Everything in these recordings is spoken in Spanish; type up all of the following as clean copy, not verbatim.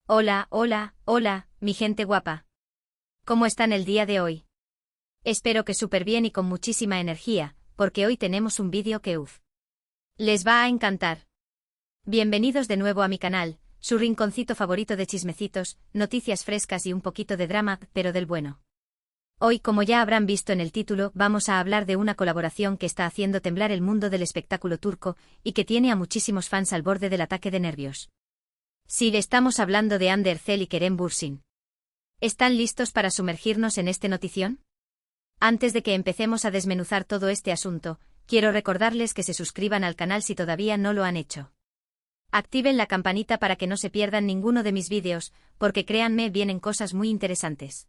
Hola, hola, hola, mi gente guapa. ¿Cómo están el día de hoy? Espero que súper bien y con muchísima energía, porque hoy tenemos un vídeo que les va a encantar. Bienvenidos de nuevo a mi canal, su rinconcito favorito de chismecitos, noticias frescas y un poquito de drama, pero del bueno. Hoy, como ya habrán visto en el título, vamos a hablar de una colaboración que está haciendo temblar el mundo del espectáculo turco y que tiene a muchísimos fans al borde del ataque de nervios. Sí, le estamos hablando de Hande Erçel y Kerem Bürsin. ¿Están listos para sumergirnos en este notición? Antes de que empecemos a desmenuzar todo este asunto, quiero recordarles que se suscriban al canal si todavía no lo han hecho. Activen la campanita para que no se pierdan ninguno de mis vídeos, porque créanme, vienen cosas muy interesantes.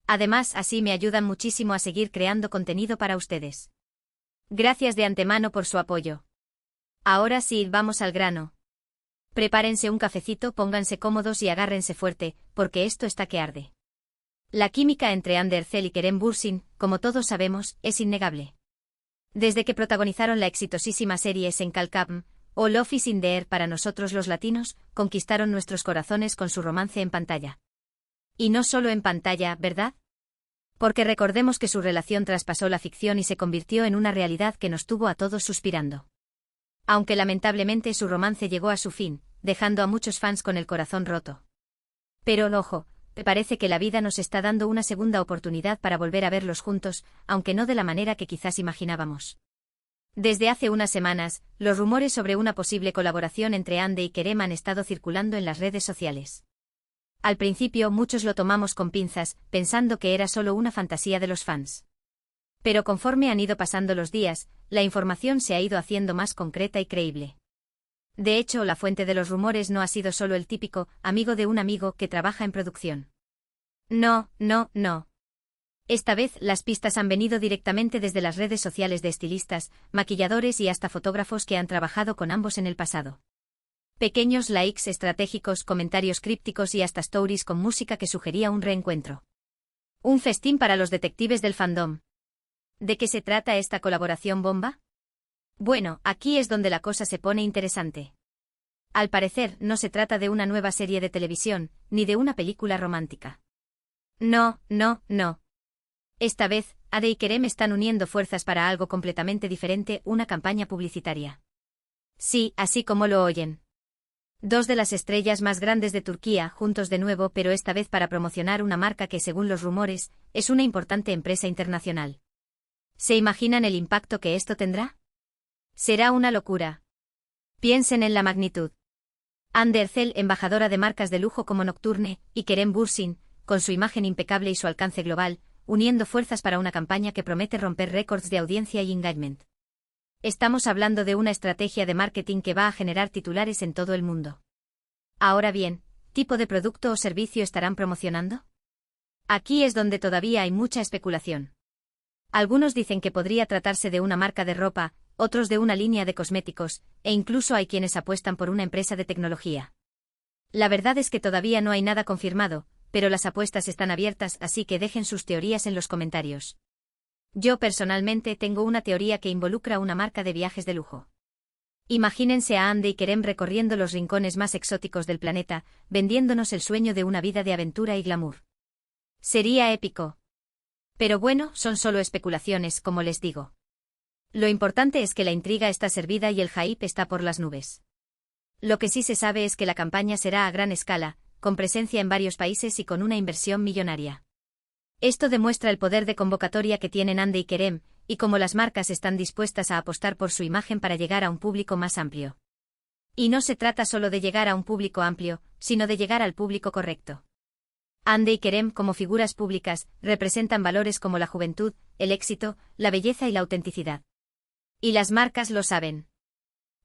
Además, así me ayudan muchísimo a seguir creando contenido para ustedes. Gracias de antemano por su apoyo. Ahora sí, vamos al grano. Prepárense un cafecito, pónganse cómodos y agárrense fuerte, porque esto está que arde. La química entre Hande Erçel y Kerem Bürsin, como todos sabemos, es innegable. Desde que protagonizaron la exitosísima serie Senkalkam, o Love is in the Air para nosotros los latinos, conquistaron nuestros corazones con su romance en pantalla. Y no solo en pantalla, ¿verdad? Porque recordemos que su relación traspasó la ficción y se convirtió en una realidad que nos tuvo a todos suspirando. Aunque lamentablemente su romance llegó a su fin, dejando a muchos fans con el corazón roto. Pero, ojo, me parece que la vida nos está dando una segunda oportunidad para volver a verlos juntos, aunque no de la manera que quizás imaginábamos. Desde hace unas semanas, los rumores sobre una posible colaboración entre Hande y Kerem han estado circulando en las redes sociales. Al principio muchos lo tomamos con pinzas, pensando que era solo una fantasía de los fans. Pero conforme han ido pasando los días, la información se ha ido haciendo más concreta y creíble. De hecho, la fuente de los rumores no ha sido solo el típico amigo de un amigo que trabaja en producción. No. Esta vez las pistas han venido directamente desde las redes sociales de estilistas, maquilladores y hasta fotógrafos que han trabajado con ambos en el pasado. Pequeños likes estratégicos, comentarios crípticos y hasta stories con música que sugería un reencuentro. Un festín para los detectives del fandom. ¿De qué se trata esta colaboración bomba? Bueno, aquí es donde la cosa se pone interesante. Al parecer, no se trata de una nueva serie de televisión, ni de una película romántica. No. Esta vez, Hande y Kerem están uniendo fuerzas para algo completamente diferente, una campaña publicitaria. Sí, así como lo oyen. Dos de las estrellas más grandes de Turquía juntos de nuevo, pero esta vez para promocionar una marca que, según los rumores, es una importante empresa internacional. ¿Se imaginan el impacto que esto tendrá? Será una locura. Piensen en la magnitud. Hande Erçel, embajadora de marcas de lujo como Nocturne, y Kerem Bürsin, con su imagen impecable y su alcance global, uniendo fuerzas para una campaña que promete romper récords de audiencia y engagement. Estamos hablando de una estrategia de marketing que va a generar titulares en todo el mundo. Ahora bien, ¿tipo de producto o servicio estarán promocionando? Aquí es donde todavía hay mucha especulación. Algunos dicen que podría tratarse de una marca de ropa, otros de una línea de cosméticos, e incluso hay quienes apuestan por una empresa de tecnología. La verdad es que todavía no hay nada confirmado, pero las apuestas están abiertas, así que dejen sus teorías en los comentarios. Yo personalmente tengo una teoría que involucra una marca de viajes de lujo. Imagínense a Hande y Kerem recorriendo los rincones más exóticos del planeta, vendiéndonos el sueño de una vida de aventura y glamour. Sería épico. Pero bueno, son solo especulaciones, como les digo. Lo importante es que la intriga está servida y el hype está por las nubes. Lo que sí se sabe es que la campaña será a gran escala, con presencia en varios países y con una inversión millonaria. Esto demuestra el poder de convocatoria que tienen Hande y Kerem, y cómo las marcas están dispuestas a apostar por su imagen para llegar a un público más amplio. Y no se trata solo de llegar a un público amplio, sino de llegar al público correcto. Hande y Kerem, como figuras públicas, representan valores como la juventud, el éxito, la belleza y la autenticidad. Y las marcas lo saben.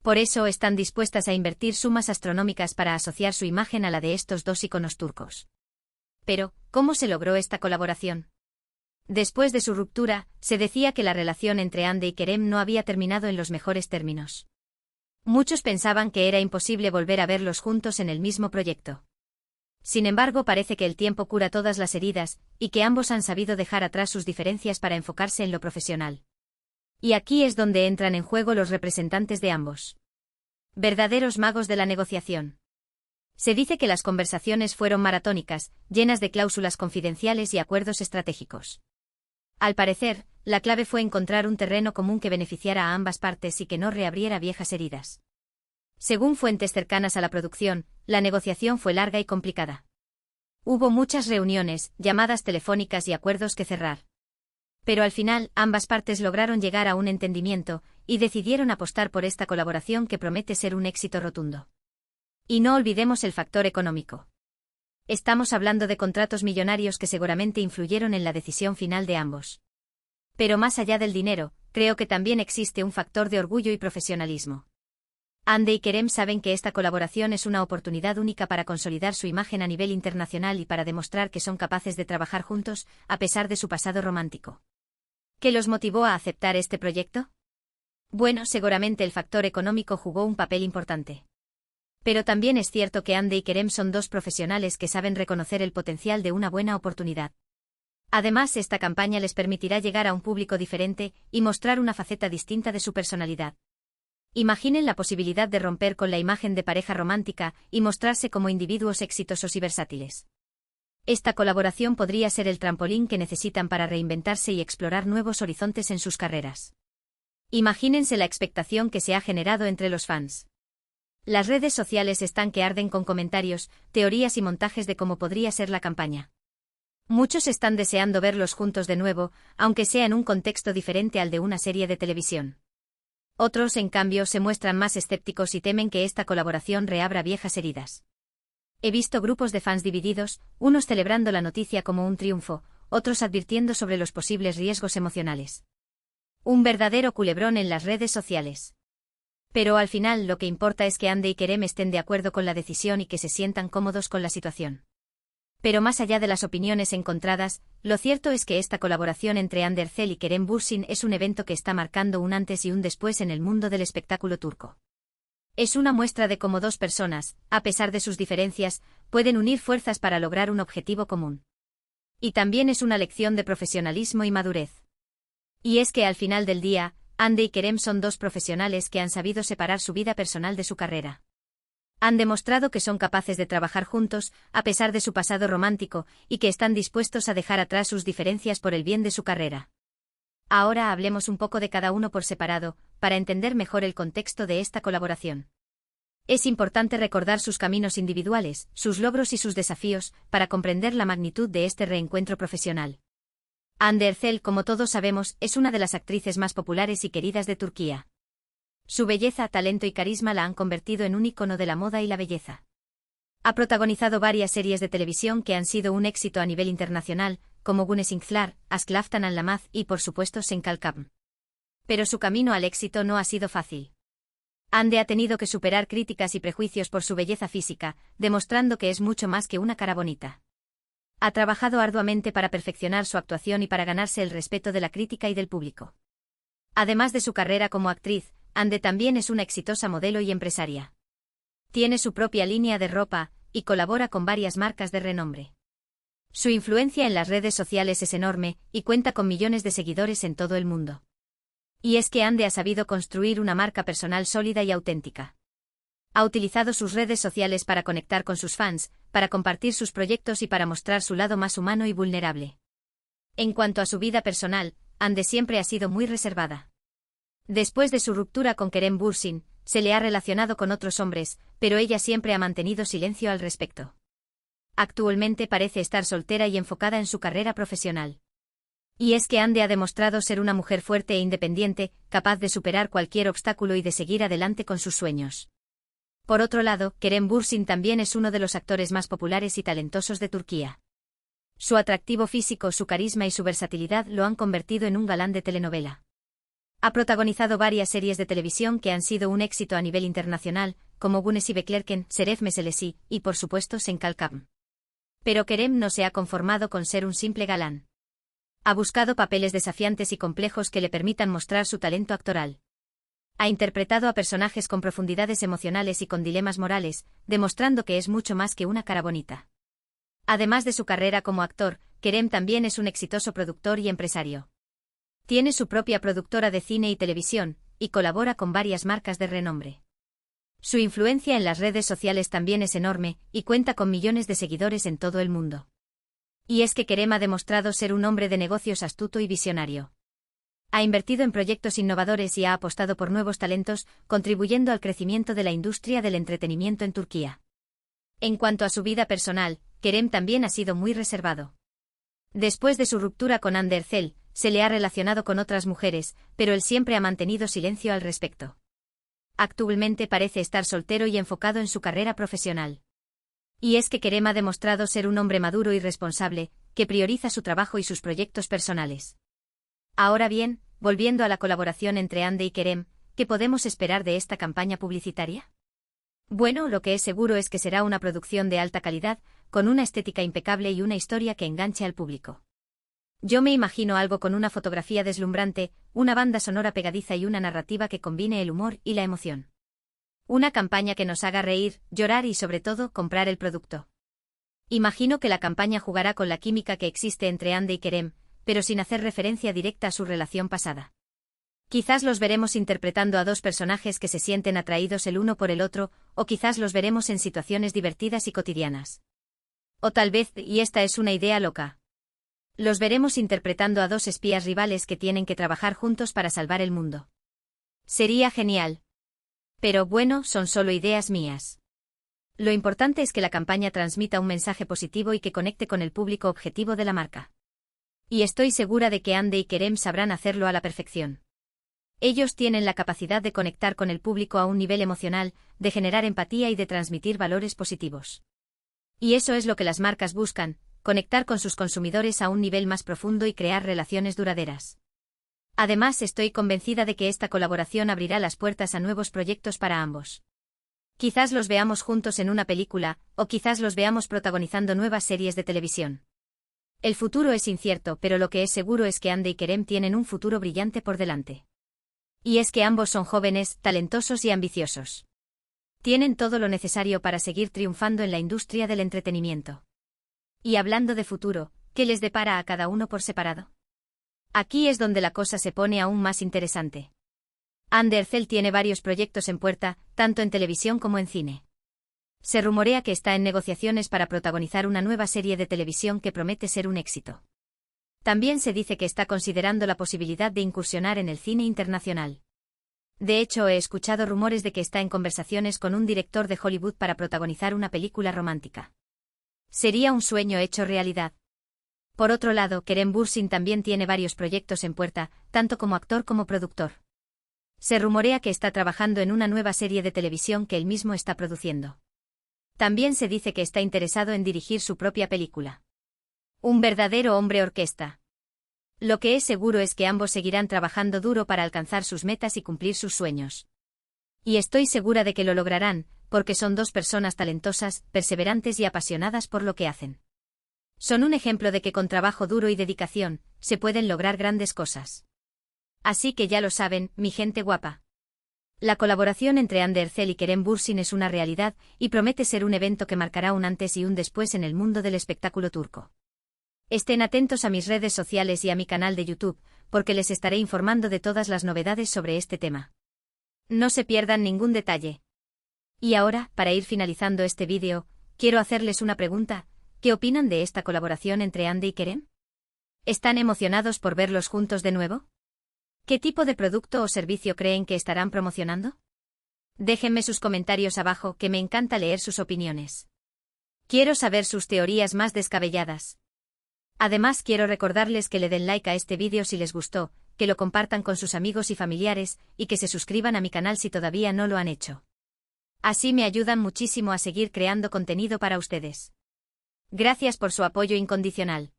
Por eso están dispuestas a invertir sumas astronómicas para asociar su imagen a la de estos dos íconos turcos. Pero, ¿cómo se logró esta colaboración? Después de su ruptura, se decía que la relación entre Hande y Kerem no había terminado en los mejores términos. Muchos pensaban que era imposible volver a verlos juntos en el mismo proyecto. Sin embargo, parece que el tiempo cura todas las heridas, y que ambos han sabido dejar atrás sus diferencias para enfocarse en lo profesional. Y aquí es donde entran en juego los representantes de ambos. Verdaderos magos de la negociación. Se dice que las conversaciones fueron maratónicas, llenas de cláusulas confidenciales y acuerdos estratégicos. Al parecer, la clave fue encontrar un terreno común que beneficiara a ambas partes y que no reabriera viejas heridas. Según fuentes cercanas a la producción, la negociación fue larga y complicada. Hubo muchas reuniones, llamadas telefónicas y acuerdos que cerrar. Pero al final, ambas partes lograron llegar a un entendimiento, y decidieron apostar por esta colaboración que promete ser un éxito rotundo. Y no olvidemos el factor económico. Estamos hablando de contratos millonarios que seguramente influyeron en la decisión final de ambos. Pero más allá del dinero, creo que también existe un factor de orgullo y profesionalismo. Hande y Kerem saben que esta colaboración es una oportunidad única para consolidar su imagen a nivel internacional y para demostrar que son capaces de trabajar juntos, a pesar de su pasado romántico. ¿Qué los motivó a aceptar este proyecto? Bueno, seguramente el factor económico jugó un papel importante. Pero también es cierto que Hande y Kerem son dos profesionales que saben reconocer el potencial de una buena oportunidad. Además, esta campaña les permitirá llegar a un público diferente y mostrar una faceta distinta de su personalidad. Imaginen la posibilidad de romper con la imagen de pareja romántica y mostrarse como individuos exitosos y versátiles. Esta colaboración podría ser el trampolín que necesitan para reinventarse y explorar nuevos horizontes en sus carreras. Imagínense la expectación que se ha generado entre los fans. Las redes sociales están que arden con comentarios, teorías y montajes de cómo podría ser la campaña. Muchos están deseando verlos juntos de nuevo, aunque sea en un contexto diferente al de una serie de televisión. Otros, en cambio, se muestran más escépticos y temen que esta colaboración reabra viejas heridas. He visto grupos de fans divididos, unos celebrando la noticia como un triunfo, otros advirtiendo sobre los posibles riesgos emocionales. Un verdadero culebrón en las redes sociales. Pero al final lo que importa es que Hande y Kerem estén de acuerdo con la decisión y que se sientan cómodos con la situación. Pero más allá de las opiniones encontradas, lo cierto es que esta colaboración entre Hande Erçel y Kerem Bürsin es un evento que está marcando un antes y un después en el mundo del espectáculo turco. Es una muestra de cómo dos personas, a pesar de sus diferencias, pueden unir fuerzas para lograr un objetivo común. Y también es una lección de profesionalismo y madurez. Y es que al final del día, Hande y Kerem son dos profesionales que han sabido separar su vida personal de su carrera. Han demostrado que son capaces de trabajar juntos, a pesar de su pasado romántico, y que están dispuestos a dejar atrás sus diferencias por el bien de su carrera. Ahora hablemos un poco de cada uno por separado, para entender mejor el contexto de esta colaboración. Es importante recordar sus caminos individuales, sus logros y sus desafíos, para comprender la magnitud de este reencuentro profesional. Hande Erçel, como todos sabemos, es una de las actrices más populares y queridas de Turquía. Su belleza, talento y carisma la han convertido en un ícono de la moda y la belleza. Ha protagonizado varias series de televisión que han sido un éxito a nivel internacional, como Güneş İnkler, Aşk Laftan Anlamaz y por supuesto Sen Kalkam. Pero su camino al éxito no ha sido fácil. Hande ha tenido que superar críticas y prejuicios por su belleza física, demostrando que es mucho más que una cara bonita. Ha trabajado arduamente para perfeccionar su actuación y para ganarse el respeto de la crítica y del público. Además de su carrera como actriz, Hande también es una exitosa modelo y empresaria. Tiene su propia línea de ropa, y colabora con varias marcas de renombre. Su influencia en las redes sociales es enorme, y cuenta con millones de seguidores en todo el mundo. Y es que Hande ha sabido construir una marca personal sólida y auténtica. Ha utilizado sus redes sociales para conectar con sus fans, para compartir sus proyectos y para mostrar su lado más humano y vulnerable. En cuanto a su vida personal, Hande siempre ha sido muy reservada. Después de su ruptura con Kerem Bürsin, se le ha relacionado con otros hombres, pero ella siempre ha mantenido silencio al respecto. Actualmente parece estar soltera y enfocada en su carrera profesional. Y es que Hande ha demostrado ser una mujer fuerte e independiente, capaz de superar cualquier obstáculo y de seguir adelante con sus sueños. Por otro lado, Kerem Bürsin también es uno de los actores más populares y talentosos de Turquía. Su atractivo físico, su carisma y su versatilidad lo han convertido en un galán de telenovela. Ha protagonizado varias series de televisión que han sido un éxito a nivel internacional, como Güneş Beklerken, Şeref Meselesi, y por supuesto Sen Kalkam. Pero Kerem no se ha conformado con ser un simple galán. Ha buscado papeles desafiantes y complejos que le permitan mostrar su talento actoral. Ha interpretado a personajes con profundidades emocionales y con dilemas morales, demostrando que es mucho más que una cara bonita. Además de su carrera como actor, Kerem también es un exitoso productor y empresario. Tiene su propia productora de cine y televisión, y colabora con varias marcas de renombre. Su influencia en las redes sociales también es enorme, y cuenta con millones de seguidores en todo el mundo. Y es que Kerem ha demostrado ser un hombre de negocios astuto y visionario. Ha invertido en proyectos innovadores y ha apostado por nuevos talentos, contribuyendo al crecimiento de la industria del entretenimiento en Turquía. En cuanto a su vida personal, Kerem también ha sido muy reservado. Después de su ruptura con Hande Erçel, se le ha relacionado con otras mujeres, pero él siempre ha mantenido silencio al respecto. Actualmente parece estar soltero y enfocado en su carrera profesional. Y es que Kerem ha demostrado ser un hombre maduro y responsable, que prioriza su trabajo y sus proyectos personales. Ahora bien, volviendo a la colaboración entre Hande y Kerem, ¿qué podemos esperar de esta campaña publicitaria? Bueno, lo que es seguro es que será una producción de alta calidad, con una estética impecable y una historia que enganche al público. Yo me imagino algo con una fotografía deslumbrante, una banda sonora pegadiza y una narrativa que combine el humor y la emoción. Una campaña que nos haga reír, llorar y sobre todo comprar el producto. Imagino que la campaña jugará con la química que existe entre Hande y Kerem, pero sin hacer referencia directa a su relación pasada. Quizás los veremos interpretando a dos personajes que se sienten atraídos el uno por el otro, o quizás los veremos en situaciones divertidas y cotidianas. O tal vez, y esta es una idea loca, los veremos interpretando a dos espías rivales que tienen que trabajar juntos para salvar el mundo. Sería genial. Pero bueno, son solo ideas mías. Lo importante es que la campaña transmita un mensaje positivo y que conecte con el público objetivo de la marca. Y estoy segura de que Hande y Kerem sabrán hacerlo a la perfección. Ellos tienen la capacidad de conectar con el público a un nivel emocional, de generar empatía y de transmitir valores positivos. Y eso es lo que las marcas buscan, conectar con sus consumidores a un nivel más profundo y crear relaciones duraderas. Además, estoy convencida de que esta colaboración abrirá las puertas a nuevos proyectos para ambos. Quizás los veamos juntos en una película, o quizás los veamos protagonizando nuevas series de televisión. El futuro es incierto, pero lo que es seguro es que Hande y Kerem tienen un futuro brillante por delante. Y es que ambos son jóvenes, talentosos y ambiciosos. Tienen todo lo necesario para seguir triunfando en la industria del entretenimiento. Y hablando de futuro, ¿qué les depara a cada uno por separado? Aquí es donde la cosa se pone aún más interesante. Hande Erçel tiene varios proyectos en puerta, tanto en televisión como en cine. Se rumorea que está en negociaciones para protagonizar una nueva serie de televisión que promete ser un éxito. También se dice que está considerando la posibilidad de incursionar en el cine internacional. De hecho, he escuchado rumores de que está en conversaciones con un director de Hollywood para protagonizar una película romántica. Sería un sueño hecho realidad. Por otro lado, Kerem Bürsin también tiene varios proyectos en puerta, tanto como actor como productor. Se rumorea que está trabajando en una nueva serie de televisión que él mismo está produciendo. También se dice que está interesado en dirigir su propia película. Un verdadero hombre orquesta. Lo que es seguro es que ambos seguirán trabajando duro para alcanzar sus metas y cumplir sus sueños. Y estoy segura de que lo lograrán, porque son dos personas talentosas, perseverantes y apasionadas por lo que hacen. Son un ejemplo de que con trabajo duro y dedicación, se pueden lograr grandes cosas. Así que ya lo saben, mi gente guapa. La colaboración entre Hande Erçel y Kerem Bürsin es una realidad, y promete ser un evento que marcará un antes y un después en el mundo del espectáculo turco. Estén atentos a mis redes sociales y a mi canal de YouTube, porque les estaré informando de todas las novedades sobre este tema. No se pierdan ningún detalle. Y ahora, para ir finalizando este vídeo, quiero hacerles una pregunta: ¿qué opinan de esta colaboración entre Hande y Kerem? ¿Están emocionados por verlos juntos de nuevo? ¿Qué tipo de producto o servicio creen que estarán promocionando? Déjenme sus comentarios abajo, que me encanta leer sus opiniones. Quiero saber sus teorías más descabelladas. Además, quiero recordarles que le den like a este vídeo si les gustó, que lo compartan con sus amigos y familiares, y que se suscriban a mi canal si todavía no lo han hecho. Así me ayudan muchísimo a seguir creando contenido para ustedes. Gracias por su apoyo incondicional.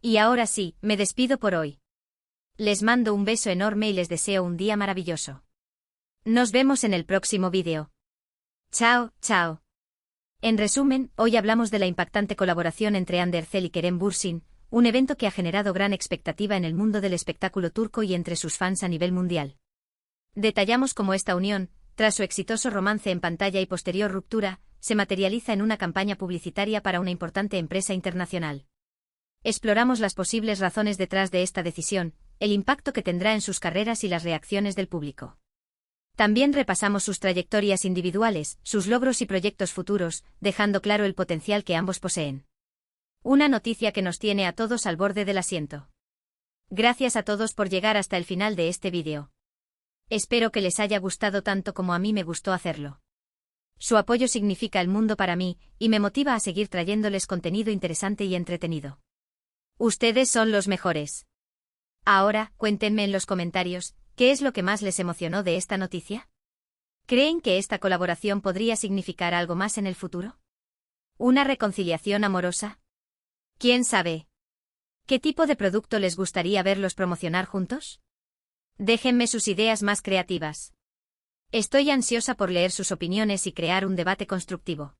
Y ahora sí, me despido por hoy. Les mando un beso enorme y les deseo un día maravilloso. Nos vemos en el próximo vídeo. Chao, chao. En resumen, hoy hablamos de la impactante colaboración entre Hande Erçel y Kerem Bürsin, un evento que ha generado gran expectativa en el mundo del espectáculo turco y entre sus fans a nivel mundial. Detallamos cómo esta unión, tras su exitoso romance en pantalla y posterior ruptura, se materializa en una campaña publicitaria para una importante empresa internacional. Exploramos las posibles razones detrás de esta decisión, el impacto que tendrá en sus carreras y las reacciones del público. También repasamos sus trayectorias individuales, sus logros y proyectos futuros, dejando claro el potencial que ambos poseen. Una noticia que nos tiene a todos al borde del asiento. Gracias a todos por llegar hasta el final de este vídeo. Espero que les haya gustado tanto como a mí me gustó hacerlo. Su apoyo significa el mundo para mí, y me motiva a seguir trayéndoles contenido interesante y entretenido. Ustedes son los mejores. Ahora, cuéntenme en los comentarios, ¿qué es lo que más les emocionó de esta noticia? ¿Creen que esta colaboración podría significar algo más en el futuro? ¿Una reconciliación amorosa? ¿Quién sabe? ¿Qué tipo de producto les gustaría verlos promocionar juntos? Déjenme sus ideas más creativas. Estoy ansiosa por leer sus opiniones y crear un debate constructivo.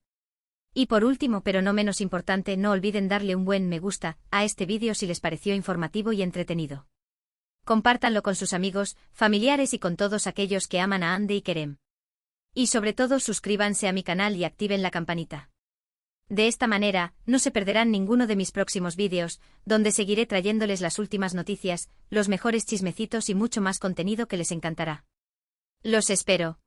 Y por último, pero no menos importante, no olviden darle un buen me gusta a este vídeo si les pareció informativo y entretenido. Compártanlo con sus amigos, familiares y con todos aquellos que aman a Ande y Kerem. Y sobre todo suscríbanse a mi canal y activen la campanita. De esta manera, no se perderán ninguno de mis próximos vídeos, donde seguiré trayéndoles las últimas noticias, los mejores chismecitos y mucho más contenido que les encantará. Los espero.